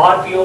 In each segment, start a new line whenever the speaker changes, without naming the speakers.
RPO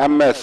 MS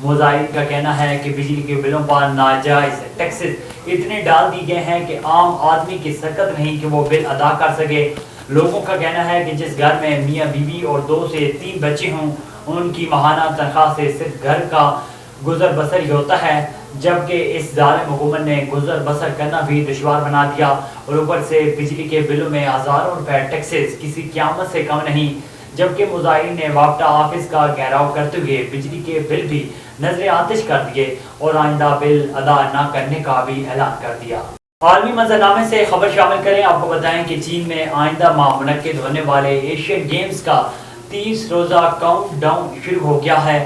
مظاہرین کا کہنا ہے کہ بجلی کے بلوں پر ناجائز ٹیکسز اتنے ڈال دی گئے ہیں کہ عام آدمی کی سکت نہیں کہ وہ بل ادا کر سکے. لوگوں کا کہنا ہے کہ جس گھر میں میاں بیوی اور 2 سے 3 بچے ہوں ان کی ماہانہ تنخواہ سے صرف گھر کا گزر بسر ہی ہوتا ہے، جبکہ اس ظالم حکومت نے گزر بسر کرنا بھی دشوار بنا دیا اور اوپر سے بجلی کے بلوں میں ہزاروں روپے ٹیکسز کسی قیامت سے کم نہیں. جبکہ مظاہرین نے وابٹہ آفس کا گھیراؤ کرتے ہوئے بجلی کے بل بھی نظر آتش کر دیے اور آئندہ بل ادا نہ کرنے کا بھی اعلان کر دیا. عالمی منظرنامے سے خبر شامل کریں. آپ کو بتائیں کہ چین میں آئندہ ماہ منعقد ہونے والے ایشین گیمز کا 30 روزہ کاؤنٹ ڈاؤن شروع ہو گیا ہے.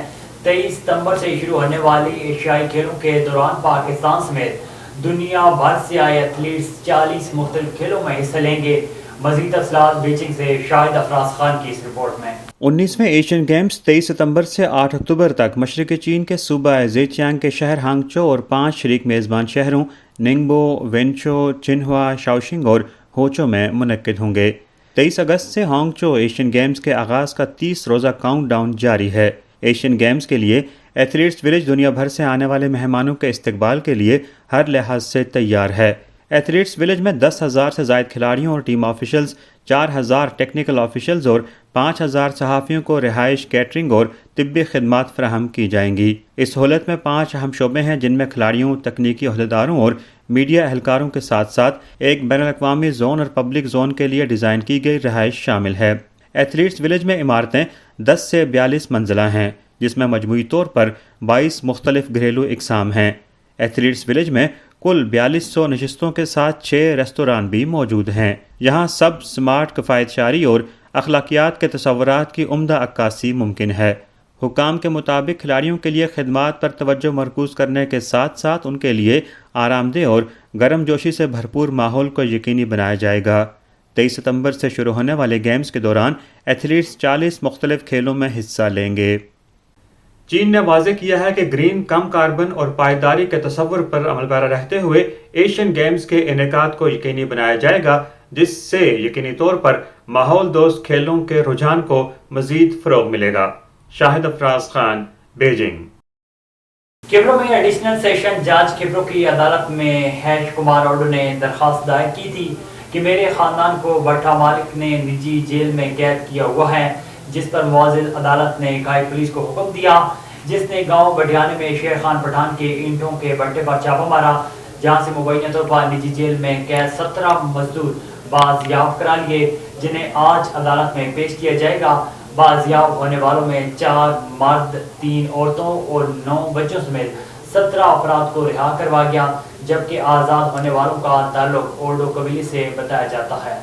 23 ستمبر سے شروع ہونے والی ایشیائی کھیلوں کے دوران پاکستان سمیت دنیا بھر سے آئے ایتھلیٹس 40 مختلف کھیلوں میں حصہ لیں گے. مزید تفصیلات بیجنگ سے شاہد افراز خان کی اس رپورٹ میں.
19ویں ایشین گیمز 23 ستمبر سے 8 اکتوبر تک مشرقی چین کے صوبہ زیچیانگ کے شہر ہانگچو اور 5 شریک میزبان شہروں ننگبو، وینچو، چنہوا، شاؤشنگ اور ہوچو میں منعقد ہوں گے. 23 اگست سے ہانگچو ایشین گیمز کے آغاز کا 30 روزہ کاؤنٹ ڈاؤن جاری ہے. ایشین گیمز کے لیے ایتھلیٹس ولیج دنیا بھر سے آنے والے مہمانوں کے استقبال کے لیے ہر لحاظ سے تیار ہے. ایتھلیٹس ولیج میں 10,000 سے زائد کھلاڑیوں اور ٹیم آفیشلز، 4,000 ٹیکنیکل آفیشلز اور 5,000 صحافیوں کو رہائش، کیٹرنگ اور طبی خدمات فراہم کی جائیں گی. اس سہولت میں 5 اہم شعبے ہیں جن میں کھلاڑیوں، تکنیکی عہدیداروں اور میڈیا اہلکاروں کے ساتھ ساتھ ایک بین الاقوامی زون اور پبلک زون کے لیے ڈیزائن کی گئی رہائش شامل ہے. ایتھلیٹس ولیج میں عمارتیں 10 سے 42 منزلہ ہیں جس میں مجموعی طور پر 22 مختلف گھریلو اقسام ہیں. ایتھلیٹس ولیج میں کل 4200 نشستوں کے ساتھ 6 ریستوران بھی موجود ہیں. یہاں سب سمارٹ کفایت شعری اور اخلاقیات کے تصورات کی عمدہ عکاسی ممکن ہے. حکام کے مطابق کھلاڑیوں کے لیے خدمات پر توجہ مرکوز کرنے کے ساتھ ساتھ ان کے لیے آرام دہ اور گرم جوشی سے بھرپور ماحول کو یقینی بنایا جائے گا. 23 ستمبر سے شروع ہونے والے گیمز کے دوران ایتھلیٹس 40 مختلف کھیلوں میں حصہ لیں گے. چین نے واضح کیا ہے کہ گرین، کم کاربن اور پائیداری کے تصور پر عمل پیرا رہتے ہوئے ایشین گیمز کے انعقاد کو یقینی بنایا جائے گا، جس سے یقینی طور پر ماحول دوست کھیلوں کے رجحان کو مزید فروغ ملے گا. شاہد افراز خان، بیجنگ.
کیپرو میں ایڈیشنل سیشن جج کیپرو کی عدالت میں ہیش کمار اوڈو نے درخواست دائر کی تھی کہ میرے خاندان کو بٹھا مالک نے نجی جیل میں قید کیا ہوا ہے، جس پر معزز عدالت نے کائی پولیس کو حکم دیا جس نے گاؤں بڈیانے میں شیر خان پٹھان کے اینٹوں کے بٹے پر چھاپا مارا، جہاں سے مبینہ طور پر نجی جیل میں قید 17 مزدور بازیاب کرا لیے جنہیں آج عدالت میں پیش کیا جائے گا. بازیاب ہونے والوں میں 4 مرد، 3 عورتوں اور 9 بچوں سمیت 17 افراد کو رہا کروا گیا، جبکہ آزاد ہونے والوں کا تعلق اوڈو قبیلے سے بتایا جاتا ہے.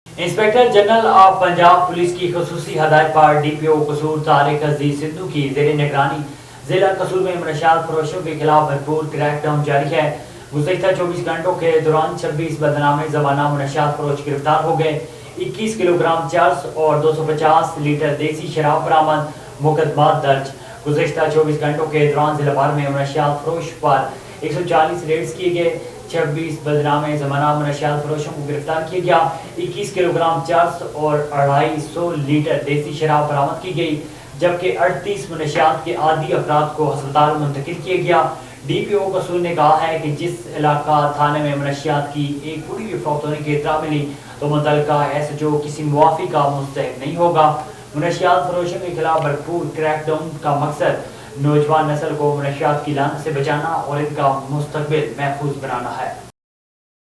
Inspector general of Punjab police کی خصوصی ہدایت پر ڈی پی او قصور طارق عزیز سندھو کی زیر نگرانی ضلع قصور میں منشیات فروشوں کے خلاف بھرپور کریک ڈاؤن جاری ہے. گزشتہ 24 گھنٹوں کے دوران 26 بدنام زمانہ منشیات فروش گرفتار ہو گئے، 21 کلو گرام چرس اور 250 لیٹر دیسی شراب برآمد، مقدمات درج. گزشتہ 24 گھنٹوں کے دوران ضلع بھر میں منشیات فروش پر 140 ریڈز کیے گئے، 26 بدنام زمانہ منشیات فروشوں کو گرفتار کیا گیا، 21 کلو گرام چرس اور 250 لیٹر دیسی شراب برآمد کی گئی، جبکہ 38 منشیات کے عادی افراد کو ہسپتال منتقل کیا گیا. ڈی پی او قصور نے کہا ہے کہ جس علاقہ تھانے میں منشیات کی ایک پوری بھی فروخت ہونے کی اطلاع ملی تو متعلقہ ایس ایچ او کسی معافی کا مستحق نہیں ہوگا. منشیات فروشوں کے خلاف بھرپور کریک ڈاؤن کا مقصد نوجوان نسل کو منشیات کی لعنت سے بچانا اور ان کا مستقبل محفوظ بنانا ہے.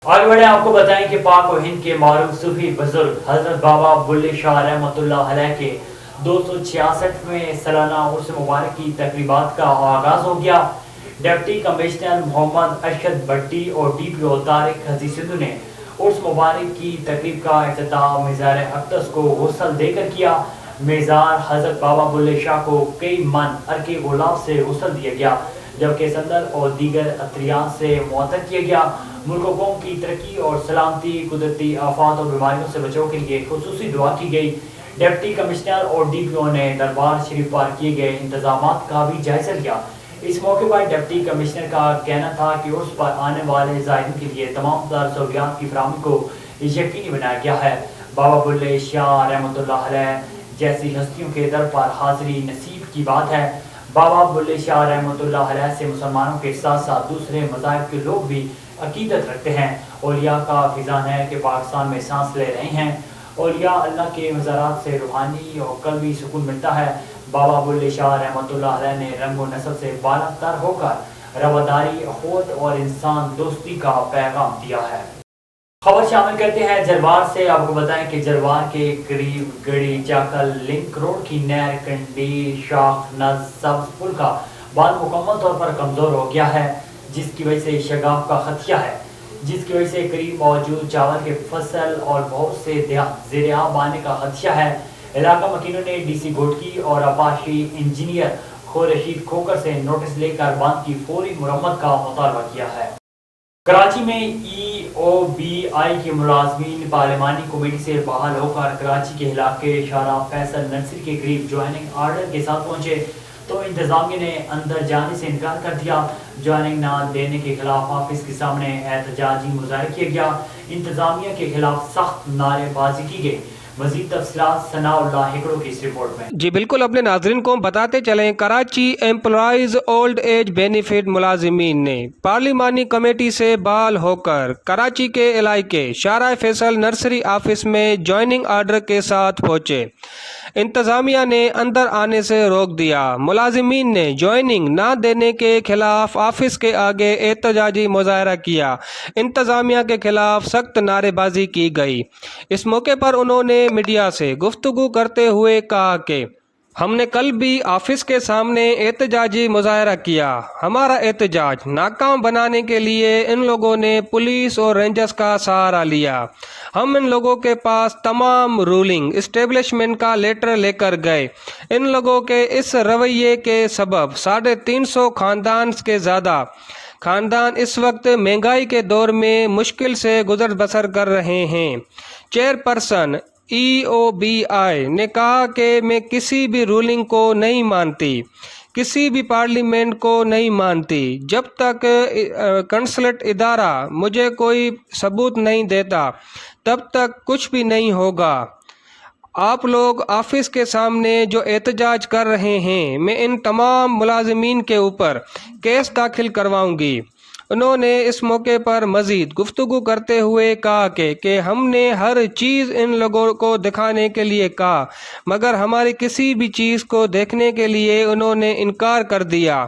آگے بڑھیں، آپ کو بتائیں کہ پاک و ہند کے معروف صوفی بزرگ حضرت بابا بلے شاہ رحمۃ اللہ علیہ کے 266ویں سالانہ عرس مبارک کی تقریبات کا آغاز ہو گیا. ڈپٹی کمشنر محمد ارشد بھٹی اور ڈی پی او طارق عزیز سندھو نے عرس مبارک کی تقریب کا افتتاح مزار اقدس کو غسل دے کر کیا. مزار حضرت بابا بلے شاہ کو کئی من ارکے گلاب سے غسل دیا گیا، جبکہ سندل اور دیگر عطریات سے معطر کیا گیا. ملک و قوم کی ترقی اور سلامتی، قدرتی آفات اور بیماریوں سے بچاؤ کے لیے خصوصی دعا کی گئی. ڈپٹی کمشنر اور ڈی پی او نے دربار شریف پر کیے گئے انتظامات کا بھی جائزہ لیا. اس موقع پر ڈپٹی کمشنر کا کہنا تھا کہ عرس پر آنے والے زائرین کے لیے تمام تر سہولیات کی فراہمی کو یقینی بنایا گیا ہے. بابا بلے شاہ رحمۃ اللہ علیہ جیسی ہستیوں کے در پر حاضری نصیب کی بات ہے. بابا بلے شاہ رحمۃ اللہ علیہ سے مسلمانوں کے ساتھ ساتھ دوسرے مذاہب کے لوگ بھی عقیدت رکھتے ہیں۔ اولیاء کا فیضان ہے کہ پاکستان میں سانس لے رہے ہیں۔ اولیاء اللہ کے مزارات سے روحانی اور قلبی سکون ملتا ہے۔ بابا بلے شاہ رحمۃ اللہ علیہ نے رنگ و نسل سے بالا تر ہو کر رواداری، اخوت اور انسان دوستی کا پیغام دیا ہے۔ خبر شامل کرتے ہیں جلوار سے۔ آپ کو بتائیں کہ جلوار کے قریب گڑی چاکل لنک روڈ کی نہر کنڈی شاخ نز سبز پل کا باندھ مکمل طور پر کمزور ہو گیا ہے، جس کی وجہ سے شگاف کا خدشہ ہے، جس کی وجہ سے قریب موجود چاول کے فصل اور بہت سے دیہات زیر آب آنے کا خدشہ ہے۔ علاقہ مکینوں نے ڈی سی گھوٹکی اور آبپاشی انجینئر خورشید کھوکر سے نوٹس لے کر باندھ کی فوری مرمت کا مطالبہ کیا ہے۔ کراچی میں EOBI کے ملازمین پارلیمانی کمیٹی سے بحال ہو کر کراچی کے علاقے شارع فیصل نرسری کے قریب جوائننگ آرڈر کے ساتھ پہنچے تو انتظامیہ نے اندر جانے سے انکار کر دیا۔ جوائننگ نہ دینے کے خلاف آفس کے سامنے احتجاجی مظاہرہ کیا گیا۔ انتظامیہ کے خلاف سخت نعرے بازی کی گئی۔ مزید تفصیلات ثناء اللہ ہکڑو کی اس رپورٹ میں۔
جی بالکل، اپنے ناظرین کو بتاتے چلیں، Karachi employees old age benefit ملازمین نے پارلیمانی کمیٹی سے بحال ہو کر کراچی کے علاقے شارع فیصل نرسری آفس میں جوائننگ آرڈر کے ساتھ پہنچے۔ انتظامیہ نے اندر آنے سے روک دیا۔ ملازمین نے جوائننگ نہ دینے کے خلاف آفس کے آگے احتجاجی مظاہرہ کیا۔ انتظامیہ کے خلاف سخت نعرے بازی کی گئی۔ اس موقع پر انہوں نے میڈیا سے گفتگو کرتے ہوئے کہا کہ ہم نے کل بھی آفس کے سامنے احتجاجی مظاہرہ کیا۔ ہمارا احتجاج ناکام بنانے کے لیے ان لوگوں نے پولیس اور رینجرز کا سہارا لیا۔ ہم ان لوگوں کے پاس تمام رولنگ اسٹیبلشمنٹ کا لیٹر لے کر گئے۔ ان لوگوں کے اس رویے کے سبب 350 خاندان کے زیادہ خاندان اس وقت مہنگائی کے دور میں مشکل سے گزر بسر کر رہے ہیں۔ چیئرپرسن EOBI نے کہا کہ میں کسی بھی رولنگ کو نہیں مانتی، کسی بھی پارلیمنٹ کو نہیں مانتی۔ جب تک کنسلٹ ادارہ مجھے کوئی ثبوت نہیں دیتا تب تک کچھ بھی نہیں ہوگا۔ آپ لوگ آفس کے سامنے جو احتجاج کر رہے ہیں، میں ان تمام ملازمین کے اوپر کیس داخل کرواؤں گی۔ انہوں نے اس موقع پر مزید گفتگو کرتے ہوئے کہا کہ ہم نے ہر چیز ان لوگوں کو دکھانے کے لیے کہا، مگر ہماری کسی بھی چیز کو دیکھنے کے لیے انہوں نے انکار کر دیا۔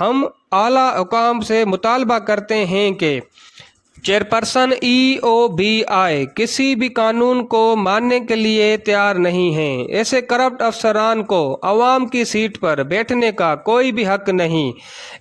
ہم اعلیٰ حکام سے مطالبہ کرتے ہیں کہ چیئرپرسن EOBI کسی بھی قانون کو ماننے کے لیے تیار نہیں ہیں۔ ایسے کرپٹ افسران کو عوام کی سیٹ پر بیٹھنے کا کوئی بھی حق نہیں۔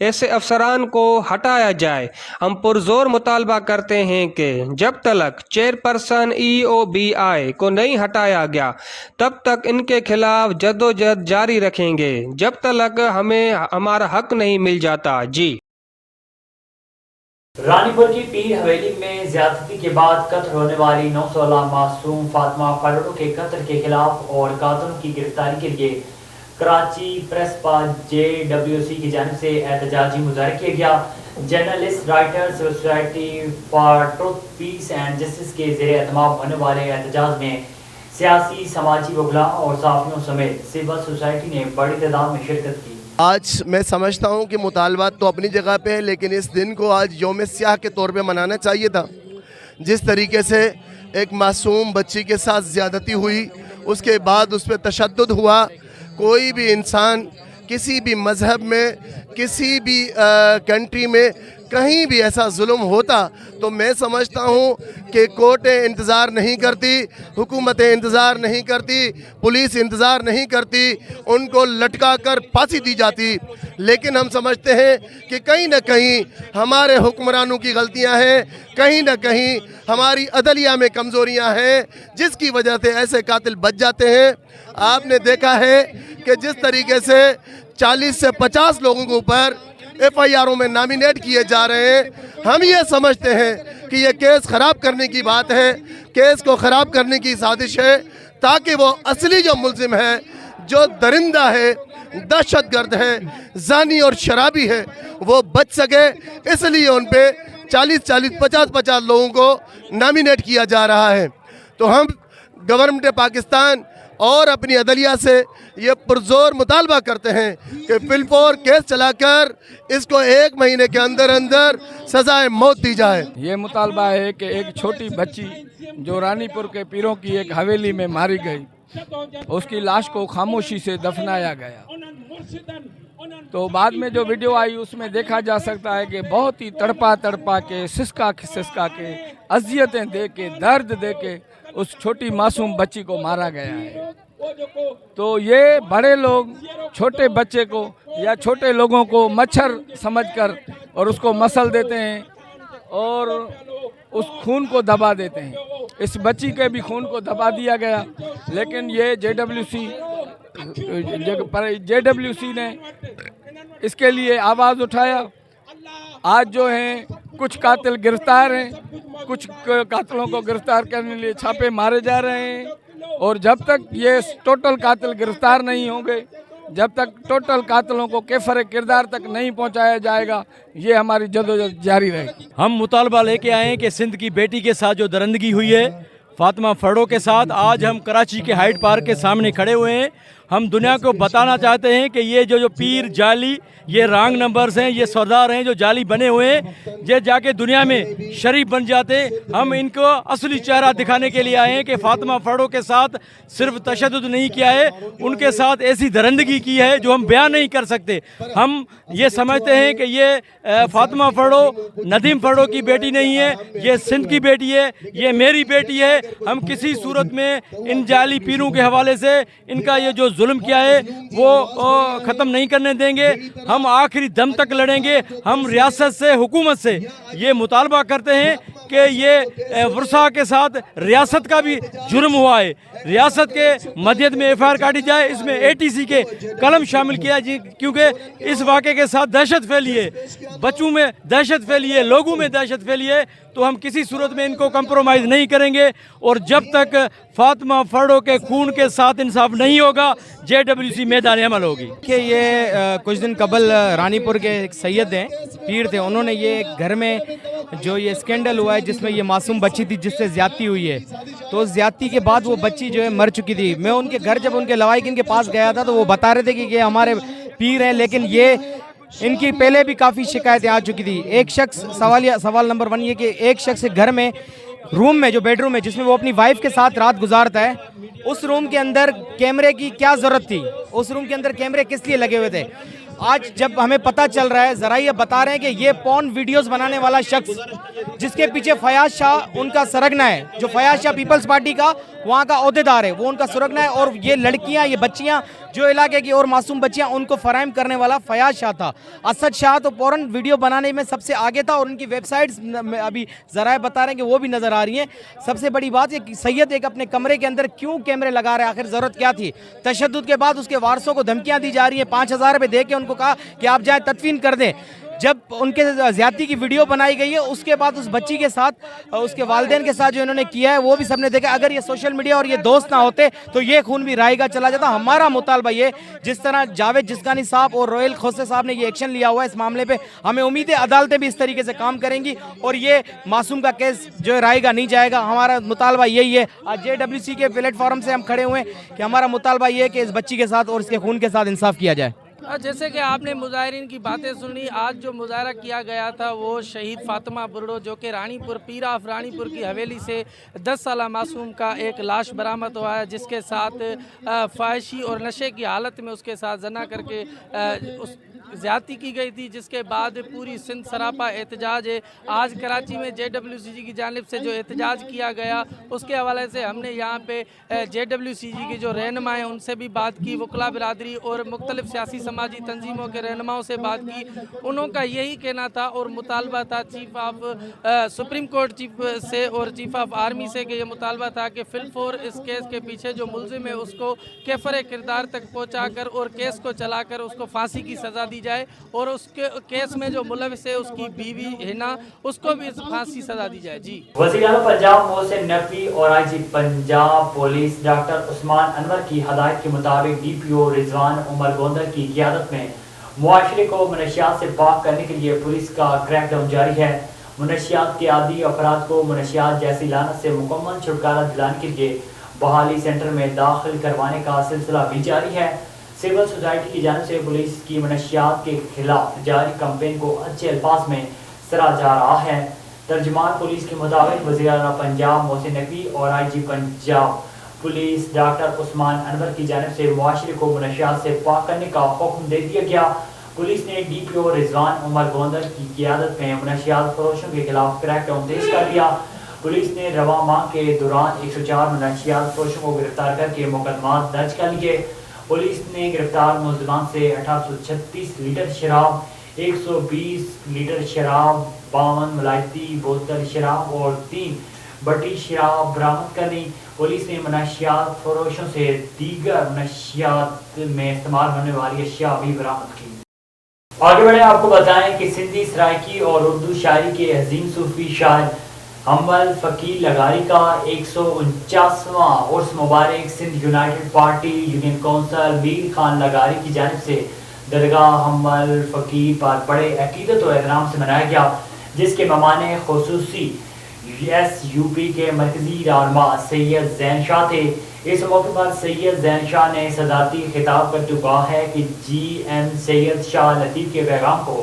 ایسے افسران کو ہٹایا جائے۔ ہم پرزور مطالبہ کرتے ہیں کہ جب تک چیئرپرسن EOBI کو نہیں ہٹایا گیا تب تک ان کے خلاف جدوجہد جاری رکھیں گے، جب تک ہمیں ہمارا حق نہیں مل جاتا۔ جی
رانی پور کی پیر حویلی میں زیادتی کے بعد قتل ہونے والی 9 سالہ معصوم فاطمہ فاروق کے قتل کے خلاف اور قاتلوں کی گرفتاری کے لیے کراچی پریس پا JWC کی جانب سے احتجاجی مظاہرہ کیا گیا۔ Journalist writers society for truth piece and justice کے زیر اہتمام ہونے والے احتجاج میں سیاسی، سماجی وکلاء اور صحافیوں سمیت سول سوسائٹی نے بڑی تعداد میں شرکت کی۔
آج میں سمجھتا ہوں کہ مطالبات تو اپنی جگہ پہ ہے، لیکن اس دن کو آج یوم سیاہ کے طور پہ منانا چاہیے تھا۔ جس طریقے سے ایک معصوم بچی کے ساتھ زیادتی ہوئی، اس کے بعد اس پہ تشدد ہوا، کوئی بھی انسان کسی بھی مذہب میں، کسی بھی کنٹری میں کہیں بھی ایسا ظلم ہوتا تو میں سمجھتا ہوں کہ کورٹیں انتظار نہیں کرتی، حکومتیں انتظار نہیں کرتی، پولیس انتظار نہیں کرتی، ان کو لٹکا کر پھانسی دی جاتی۔ لیکن ہم سمجھتے ہیں کہ کہیں نہ کہیں ہمارے حکمرانوں کی غلطیاں ہیں، کہیں نہ کہیں ہماری عدلیہ میں کمزوریاں ہیں، جس کی وجہ سے ایسے قاتل بچ جاتے ہیں۔ آپ نے دیکھا ہے کہ جس طریقے سے 40 سے 50 لوگوں کے اوپر FIRوں میں نامینیٹ کیے جا رہے ہیں، ہم یہ سمجھتے ہیں کہ یہ کیس خراب کرنے کی بات ہے، کیس کو خراب کرنے کی سازش ہے، تاکہ وہ اصلی جو ملزم ہے، جو درندہ ہے، دہشت گرد ہے، زانی اور شرابی ہے، وہ بچ سکے۔ اس لیے ان پہ 40 50 لوگوں کو نامینیٹ کیا جا رہا ہے۔ تو ہم گورنمنٹ پاکستان اور اپنی عدلیہ سے یہ پرزور مطالبہ کرتے ہیں کہ فلفور کیس چلا کر اس کو 1 مہینے کے اندر اندر سزائے موت دی جائے.
یہ مطالبہ ہے کہ ایک چھوٹی بچی جو رانی پور کے پیروں کی ایک حویلی میں ماری گئی، اس کی لاش کو خاموشی سے دفنایا گیا. تو بعد میں جو ویڈیو آئی اس میں دیکھا جا سکتا ہے کہ بہت ہی تڑپا کے سسکا کے اذیتیں دے کے درد دے کے اس چھوٹی معصوم بچی کو مارا گیا ہے. تو یہ بڑے لوگ چھوٹے بچے کو یا چھوٹے لوگوں کو مچھر سمجھ کر اور اس کو مسل دیتے ہیں اور اس خون کو دبا دیتے ہیں. اس بچی کے بھی خون کو دبا دیا گیا، لیکن یہ جے ڈبلیو سی نے اس کے لیے آواز اٹھایا. آج جو ہیں کچھ قاتل گرفتار ہیں، کچھ قاتلوں کو گرفتار کرنے کے لیے چھاپے مارے جا رہے ہیں، اور جب تک یہ ٹوٹل قاتل گرفتار نہیں ہوں گے، جب تک ٹوٹل قاتلوں کو کیفر کردار تک نہیں پہنچایا جائے گا، یہ ہماری جدوجہد جاری رہے گی.
ہم مطالبہ لے کے آئے ہیں کہ سندھ کی بیٹی کے ساتھ جو درندگی ہوئی ہے فاطمہ فرڈو کے ساتھ، آج ہم کراچی کے ہائیڈ پارک کے سامنے کھڑے ہوئے ہیں. ہم دنیا کو بتانا چاہتے ہیں کہ یہ جو پیر جعلی، یہ رانگ نمبرز ہیں، یہ سردار ہیں جو جعلی بنے ہوئے ہیں، یہ جا کے دنیا میں شریف بن جاتے. ہم ان کو اصلی چہرہ دکھانے کے لیے آئے ہیں کہ فاطمہ فرڈو کے ساتھ صرف تشدد نہیں کیا ہے، ان کے ساتھ ایسی درندگی کی ہے جو ہم بیان نہیں کر سکتے. ہم یہ سمجھتے ہیں کہ یہ فاطمہ فرڈو ندیم فرڈو کی بیٹی نہیں ہے، یہ سندھ کی بیٹی ہے، یہ میری بیٹی ہے. ہم کسی صورت میں ان جعلی پیروں کے حوالے سے ان کا یہ جو ظلم کیا ہے وہ ختم نہیں کرنے دیں گے. ہم آخری دم تک لڑیں گے. ہم ریاست سے، حکومت سے یہ مطالبہ کرتے ہیں کہ یہ ورثہ کے ساتھ ریاست کا بھی جرم ہوا ہے. ریاست کے مدیت میں ایف آئی آر کاٹی جائے، اس میں ATC کے قلم شامل کیا جائے، کیونکہ اس واقعے کے ساتھ دہشت پھیلی ہے، بچوں میں دہشت پھیلی ہے، لوگوں میں دہشت پھیلی ہے. تو ہم کسی صورت میں ان کو کمپرومائز نہیں کریں گے، اور جب تک فاطمہ فرڈو کے خون کے ساتھ انصاف نہیں ہوگا JWC میدان عمل ہوگی.
کہ یہ کچھ دن قبل رانی پور کے ایک سید ہیں، پیر تھے، انہوں نے یہ گھر میں جو یہ اسکینڈل ہوا ہے جس میں یہ معصوم بچی تھی جس سے زیادتی ہوئی ہے، تو زیادتی کے بعد وہ بچی جو ہے مر چکی تھی. میں ان کے گھر جب ان کے لوائقین کے پاس گیا تھا تو وہ بتا رہے تھے کہ یہ ہمارے پیر ہیں، لیکن یہ ان کی پہلے بھی کافی شکایتیں آ چکی تھی. ایک شخص سوال نمبر 1 یہ کہ ایک شخص گھر میں روم میں جو بیڈ روم ہے جس میں وہ اپنی وائف کے ساتھ رات گزارتا ہے، اس روم کے اندر کیمرے کی کیا ضرورت تھی؟ اس روم کے اندر کیمرے کس لیے لگے ہوئے تھے؟ آج جب ہمیں پتہ چل رہا ہے، ذرائع بتا رہے ہیں کہ یہ پورن ویڈیوز بنانے والا شخص جس کے پیچھے فیاض شاہ ان کا سرگنا ہے، جو فیاض شاہ پیپلز پارٹی کا وہاں کا عہدیدار ہے، وہ ان کا سرگنا ہے. اور یہ لڑکیاں، یہ بچیاں جو علاقے کی اور معصوم بچیاں، ان کو فراہم کرنے والا فیاض شاہ تھا. اسد شاہ تو پورن ویڈیو بنانے میں سب سے آگے تھا، اور ان کی ویب سائٹس میں ابھی ذرائع بتا رہے ہیں کہ وہ بھی نظر آ رہی ہیں. سب سے بڑی بات یہ کہ سید ایک اپنے کمرے کے اندر کیوں کیمرے لگا رہے ہیں؟ آخر ضرورت کیا تھی؟ تشدد کے بعد اس کے وارثوں کو دھمکیاں دی جا رہی ہیں، 5000 روپے دے کے ان کو کہا کہ آپ جائیں تدفین کر دیں. جب ان کے زیادتی کی ویڈیو بنائی گئی ہے، اس کے بعد اس بچی کے ساتھ، اس کے والدین کے ساتھ جو انہوں نے کیا ہے وہ بھی سب نے دیکھا. اگر یہ سوشل میڈیا اور یہ دوست نہ ہوتے تو یہ خون بھی رائے گا چلا جاتا. ہمارا مطالبہ یہ، جس طرح جاوید جسکانی صاحب اور رویل کھوسے صاحب نے یہ ایکشن لیا ہوا ہے اس معاملے پہ، ہمیں امید ہے عدالتیں بھی اس طریقے سے کام کریں گی اور یہ معصوم کا کیس جو ہے رائے گا نہیں جائے گا. ہمارا مطالبہ یہی ہے. آج JWC کے پلیٹ فارم سے ہم کھڑے ہوئے ہیں کہ ہمارا مطالبہ یہ ہے کہ اس بچی کے ساتھ اور اس کے خون کے ساتھ انصاف کیا جائے.
جیسے کہ آپ نے مظاہرین کی باتیں سنی، آج جو مظاہرہ کیا گیا تھا وہ شہید فاطمہ فرڈو جو کہ رانی پور، پیر آف رانی پور کی حویلی سے 10 سالہ معصوم کا ایک لاش برآمد ہوا ہے، جس کے ساتھ فحاشی اور نشے کی حالت میں اس کے ساتھ زنا کر کے اس زیادتی کی گئی تھی، جس کے بعد پوری سندھ سراپا احتجاج ہے. آج کراچی میں JWC کی جانب سے جو احتجاج کیا گیا اس کے حوالے سے ہم نے یہاں پہ JWC کی جو رہنما ہیں ان سے بھی بات کی، وکلا برادری اور مختلف سیاسی سماجی تنظیموں کے رہنماؤں سے بات کی. انہوں کا یہی کہنا تھا اور مطالبہ تھا chief of supreme court chief سے اور چیف آف آرمی سے کہ یہ مطالبہ تھا کہ فلفور اس کیس کے پیچھے جو ملزم ہے اس کو کیفر کردار تک پہنچا کر اور کیس کو چلا کر اس کو پھانسی کی سزا دی جائے، اور اس کے کیس میں جو ملوث ہے اس کی بیوی ہنا، اس کو بھی پھانسی سزا دی جائے. جی
وزیر اعلیٰ پنجاب محسن نقوی اور IG پنجاب پولیس ڈاکٹر عثمان انور کی ہدایت کے مطابق DPO رضوان عمر گوندر کی قیادت میں معاشرے کو منشیات سے پاک کرنے کے لیے پولیس کا کریک ڈاؤن جاری ہے. منشیات کے عادی افراد کو منشیات جیسی لعنت سے مکمل چھٹکارا دلانے کے لیے بحالی سینٹر میں داخل کروانے کا سلسلہ بھی جاری ہے۔ سول سوسائٹی کی جانب سے پولیس کی منشیات کے خلاف جاری کمپین کو اچھے الفاظ میں سراہا جا رہا ہے۔ ترجمان پولیس کے مطابق وزیر اعلیٰ پنجاب محسن نقوی اور آئی جی پنجاب پولیس ڈاکٹر عثمان انور کی جانب سے معاشرے کو منشیات سے پاک کرنے کا حکم دے دیا گیا۔ پولیس نے ڈی پی او رضوان عمر گوندر کی قیادت میں منشیات فروشوں کے خلاف کریک ڈاؤن تیز کر دیا۔ پولیس نے رواں ماہ کے دوران 104 منشیات فروشوں کو گرفتار کر کے مقدمات درج کر لیے۔ پولیس نے گرفتار ملزمان سے 1836 لیٹر شراب، 120 لیٹر شراب، 52 ملائتی بوتل شراب اور 3 بٹی شراب برآمد کر لی۔ پولیس نے منشیات فروشوں سے دیگر منشیات میں استعمال ہونے والی اشیاء بھی برآمد کی۔ آگے بڑھیں، آپ کو بتائیں کہ سندھی سرائکی اور اردو شاعری کے عظیم صوفی شاعر حنبل فقیر لغاری کا 149واں عرس مبارک Sindh united party union council Mir Khan لغاری کی جانب سے درگاہ حنبل فقیر پر بڑے عقیدت و احترام سے منایا گیا، جس کے مہمان خصوصی ایس یو پی کے مرکزی رہنما سید زین شاہ تھے۔ اس موقع پر سید زین شاہ نے صدارتی خطاب کرتے ہوئے کہا ہے کہ جی ایم سید شاہ لطیف کے پیغام کو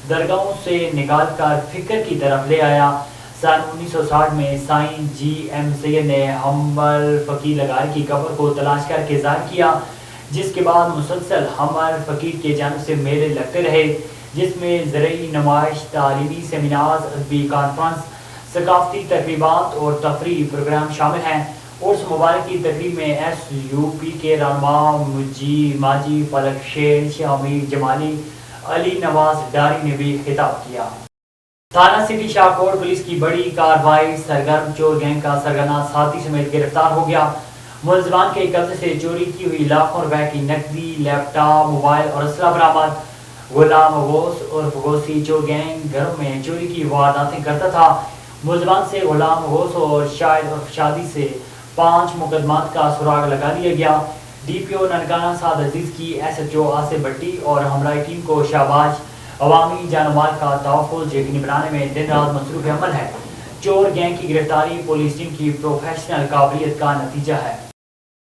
درگاہوں سے نکال کر فکر کی طرف لے آیا۔ سن 1960 میں سائیں جی ایم سید نے حنبل فقیر لغاری کی قبر کو تلاش کر کے ظاہر کیا، جس کے بعد مسلسل حنبل فقیر کی جانب سے میلے لگتے رہے، جس میں زرعی نمائش، تعلیمی سیمینار، ادبی کانفرنس، ثقافتی تقریبات اور تفریحی پروگرام شامل ہیں۔ عرس مبارک کی تقریب میں ایس یو پی کے رہنما ماجی فلک شیر، شاہ امیر جمالی، علی نواز ڈاری نے بھی خطاب کیا۔ تھانہ سٹی شاہکوٹ پولیس کی بڑی کارروائی، سرگرم چور گینگ کا سرگنا ساتھی سمیت گرفتار ہو گیا۔ ملزمان کے قبضے سے چوری کی ہوئی لاکھوں روپے کی نقدی، لیپ ٹاپ، موبائل اور اسلحہ برآمد۔ غلام غوث اور غوثی چور گینگ گھروں میں چوری کی وارداتیں کرتا تھا۔ ملزمان سے غلام غوث اور شاہد اور شادی سے 5 مقدمات کا سراغ لگا لیا گیا۔ ڈی پی او ننکانہ سعد عزیز کی ایس ایچ او آصف بھٹی اور ہمراہ ٹیم کو شاباش۔ عوامی جان و مال کا تحفظ یقینی بنانے میں دن رات مصروف عمل ہے۔ چور گینگ کی گرفتاری پولیس ٹیم کی پروفیشنل قابلیت کا نتیجہ ہے۔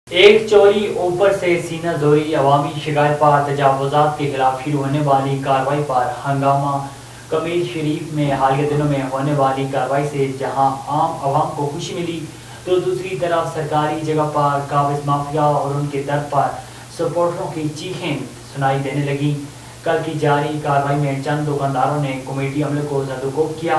ایک چوری اوپر سے سینہ زوری، عوامی شکایت پر تجاوزات کے خلاف شروع ہونے والی کارروائی پر ہنگامہ۔ کمیر شریف میں حالیہ دنوں میں ہونے والی کارروائی سے جہاں عام عوام کو خوشی ملی، تو دوسری طرف سرکاری جگہ پر قابض مافیا اور ان کے در پر سپورٹروں کی چیخیں سنائی دینے لگیں۔ کل کی جاری کارروائی میں چند دکانداروں نے کمیٹی عملے کو زدوکوب کیا،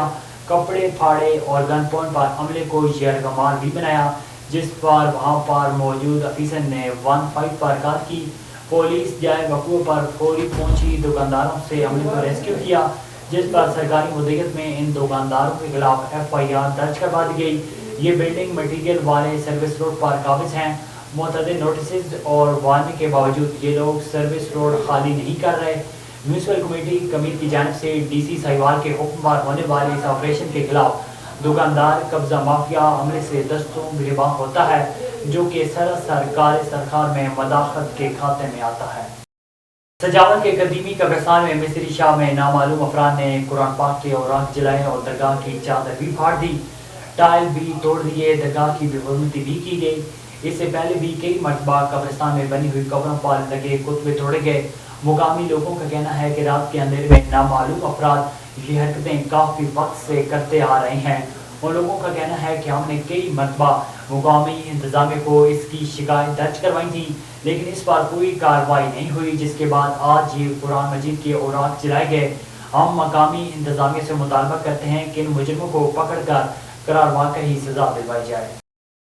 کپڑے پھاڑے اور گن پوائنٹ پر عملے کو یرغمال بھی بنایا، جس پر وہاں پر موجود افیسر نے 1-5 پر کار کی۔ پولیس جائے وقوع پر فوری پہنچی، دکانداروں سے عملے کو ریسکیو کیا، جس پر سرکاری مدیریت میں ان دکانداروں کے خلاف FIR درج کروا دی گئی۔ یہ بلڈنگ مٹیریل والے سروس روڈ پر قابض ہیں۔ متعدد نوٹسز اور وارننگ کے باوجود یہ لوگ سروس روڈ خالی نہیں کر رہے۔ میونسپل کمیٹی کمیر کی جانب سے ڈی سی ساہیوال کے حکم پر ہونے والے اس آپریشن کے خلاف دکاندار قبضہ مافیا عملے سے دستوں گریباں ہوتا ہے، جو کہ سراسر کالے سرکار میں مداخلت کے کھاتے میں آتا ہے۔ سجاوٹ کے قدیمی قبرستان میں مصری شاہ میں نامعلوم افراد نے قرآن پاک کے اوراق جلائے اور درگاہ کی چادر بھی پھاڑ دی، ٹائل بھی توڑ دیے، درگاہ کی بے حرمتی بھی کی گئی۔ اس سے پہلے بھی کئی مرتبہ قبرستان میں بنی ہوئی قبروں پر لگے کتبے توڑے گئے۔ مقامی لوگوں کا کہنا ہے کہ رات کے اندھیرے میں نامعلوم افراد یہ حرکتیں کافی وقت سے کرتے آ رہے ہیں۔ ان لوگوں کا کہنا ہے کہ ہم نے کئی مرتبہ مقامی انتظامیہ کو اس کی شکایت درج کروائی تھی، لیکن اس پر کوئی کارروائی نہیں ہوئی، جس کے بعد آج یہ قرآن مجید کے اوراق جلائے گئے۔ ہم مقامی انتظامیہ سے مطالبہ کرتے ہیں کہ ان مجرموں کو پکڑ کر قرار واقعی سزا دلوائی جائے۔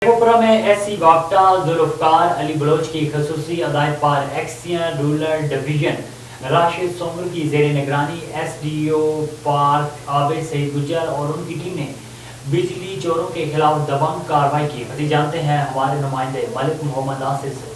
کوپرا میں ایس سی باپٹا ذوالفقار علی بلوچ کی خصوصی ہدایت پر ایکسین رولر ڈویژن راشد سومر کی زیر نگرانی ایس ڈی او پارک عابد سعید گجر اور ان کی ٹیم نے بجلی چوروں کے خلاف دبنگ کارروائی کی۔ مزید جانتے ہیں ہمارے نمائندے ملک محمد آصف سے۔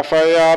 FIR